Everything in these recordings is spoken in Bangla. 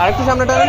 আরেকটু সামনে টানেন।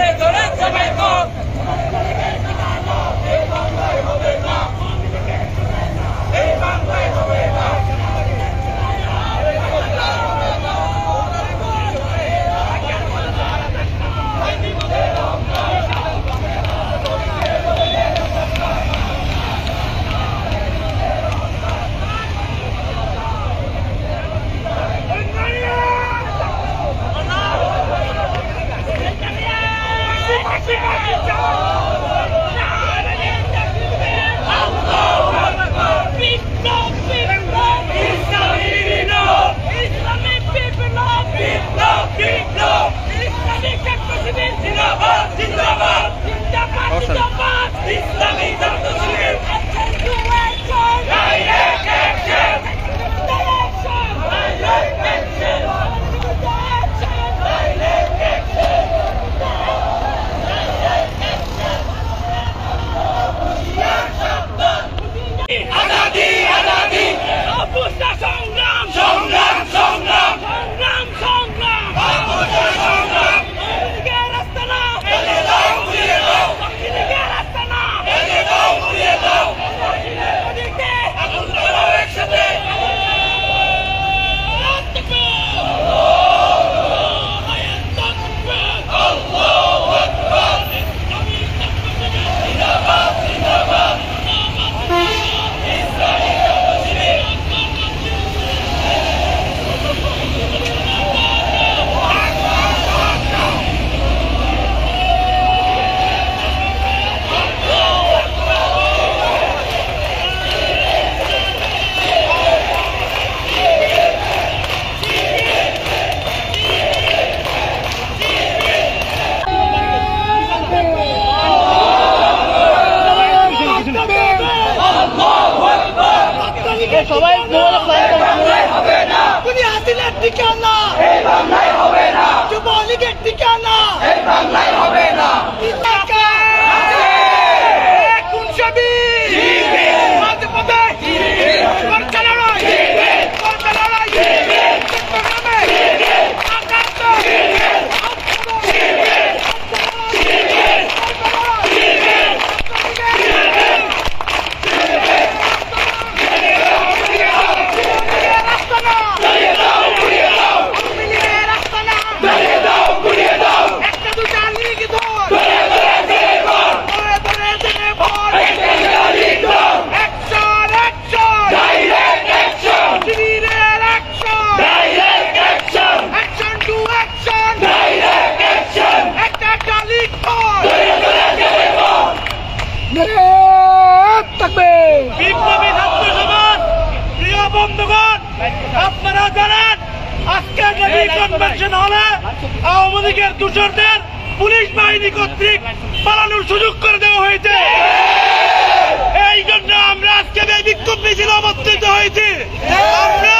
সবাই হাসিনার ঠিকানা হবে না, যুবলীগের ঠিকানা হবে না। বিপ্লবী ছাত্র সমাজ, প্রিয় বন্ধুগণ, আপনারা জানেন আজকের কনভেনশন হলে আওয়ামী লীগের দূষরদের পুলিশ বাহিনী কর্তৃক পালানোর সুযোগ করে দেওয়া হয়েছে। এই জন্য আমরা আজকে এই বিক্ষোভ মিছিল অবস্থিত হয়েছি। আমরা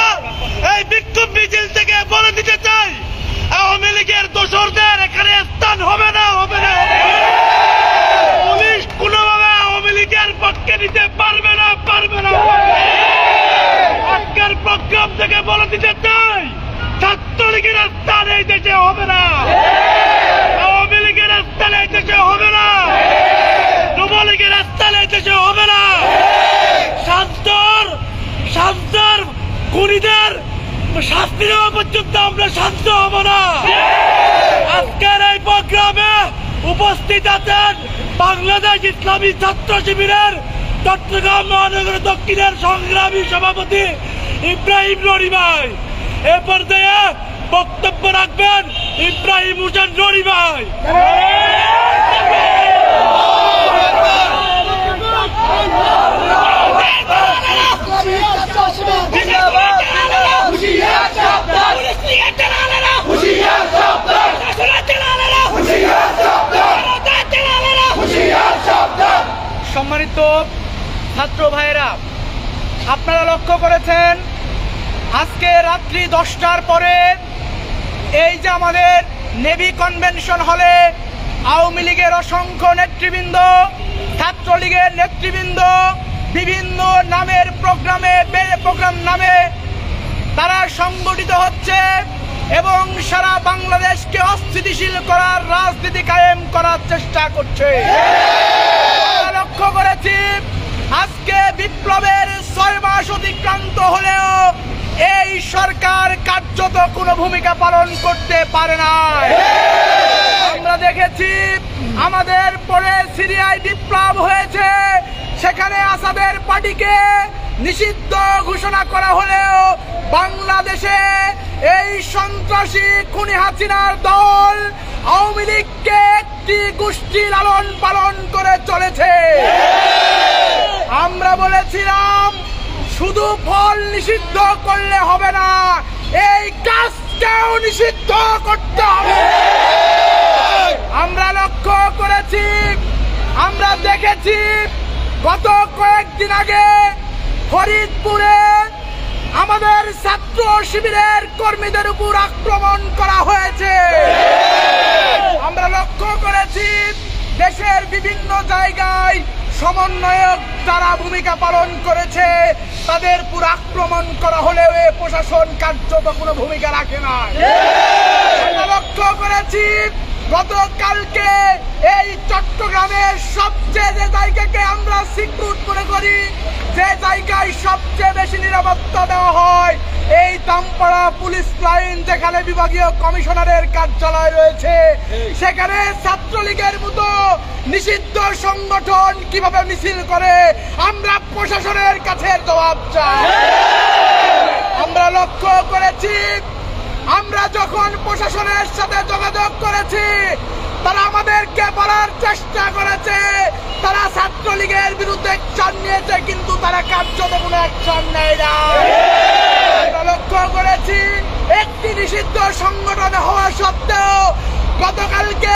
এই বিক্ষোভ মিছিল থেকে বলে দিতে চাই, আওয়ামী লীগের দোসরদের এখানে স্থান হবে না, হবে না। পুলিশ কোনোভাবে আওয়ামী লীগের পক্ষে নিতে পারবে না, পারবে না। আজকের প্রোগ্রাম থেকে বলে দিতে চাই, ছাত্রলীগের স্থান এই দেশে হবে না, আওয়ামী লীগের স্থান এই দেশে হবে না, যুবলীগের স্থান এই দেশে হবে না। শান্তর খুনিদের শাস্তি দেওয়া পর্যন্ত আমরা শান্ত হব না। আজকের এই প্রোগ্রামে উপস্থিত আছেন বাংলাদেশ ইসলামী ছাত্র শিবিরের চট্টগ্রাম মহানগর দক্ষিণের সংগ্রামী সভাপতি ইব্রাহিম রনি ভাই। এ পর্যায়ে বক্তব্য রাখবেন ইব্রাহিম হোসেন রনি ভাই। সম্মানিত ছাত্র ভাইয়েরা, আপনারা লক্ষ্য করেছেন আজকে রাত্রি 10টার পরে এই যে আমাদের নেভি কনভেনশন হলে আওয়ামী লীগের অসংখ্য নেতৃবৃন্দ, ছাত্রলীগের নেতৃবৃন্দ বিভিন্ন নামের প্রোগ্রাম নামে তারা সংগঠিত হচ্ছে এবং সারা বাংলাদেশকে অস্থিতিশীল করার রাজনীতি করার চেষ্টা করছে। আমরা লক্ষ্য করেছি আজকে বিপ্লবের 6 মাস অতিক্রান্ত হলেও এই সরকার কার্যত কোনো ভূমিকা পালন করতে পারে না। আমরা দেখেছি আমাদের পরে সিরিয়ায় বিপ্লব হয়েছে, সেখানে আসাদের পার্টিকে নিষিদ্ধ ঘোষণা করা হলেও বাংলাদেশে এই সন্ত্রাসী খুনি হাসিনার দল আওয়ামী লীগকে একটি গোষ্ঠী লালন পালন করে চলেছে। আমরা বলেছিলাম শুধু ফল নিষিদ্ধ করলে হবে না, এই কাজকেও নিষিদ্ধ করতে হবে। আমরা লক্ষ্য করেছি, আমরা দেখেছি গত কয়েকদিন আগে ফরিদপুরে আমাদের ছাত্র শিবিরের কর্মীদের উপর আক্রমণ করা হয়েছে। আমরা লক্ষ্য করেছি দেশের বিভিন্ন জায়গায় সমন্বয়ক যারা ভূমিকা পালন করেছে তাদের উপর আক্রমণ করা হলেও প্রশাসন কার্যত কোনো ভূমিকা রাখে না। আমরা লক্ষ্য করেছি গতকালকে এই চট্টগ্রামের সবচেয়ে যে জায়গাকে আমরা সিকিউর মনে করি, যে জায়গায় সবচেয়ে বেশি নিরাপত্তা দেওয়া হয়, এই তামপাড়া পুলিশ লাইন যেখানে বিভাগীয় কমিশনারের কার্যালয় রয়েছে, সেখানে ছাত্রলীগের মতো নিষিদ্ধ সংগঠন কিভাবে মিছিল করে আমরা প্রশাসনের কাছে জবাব চাই। আমরা লক্ষ্য করেছি আমরা যখন প্রশাসনের সাথে যোগাযোগ করেছি তারা আমাদেরকে বলার চেষ্টা করেছে তারা ছাত্রলীগের বিরুদ্ধে অ্যাকশন নিয়েছে, কিন্তু তারা কার্যত কোনো অ্যাকশন নেয় না। আমরা লক্ষ্য করেছি একটি নিষিদ্ধ সংগঠন হওয়া সত্ত্বেও গতকালকে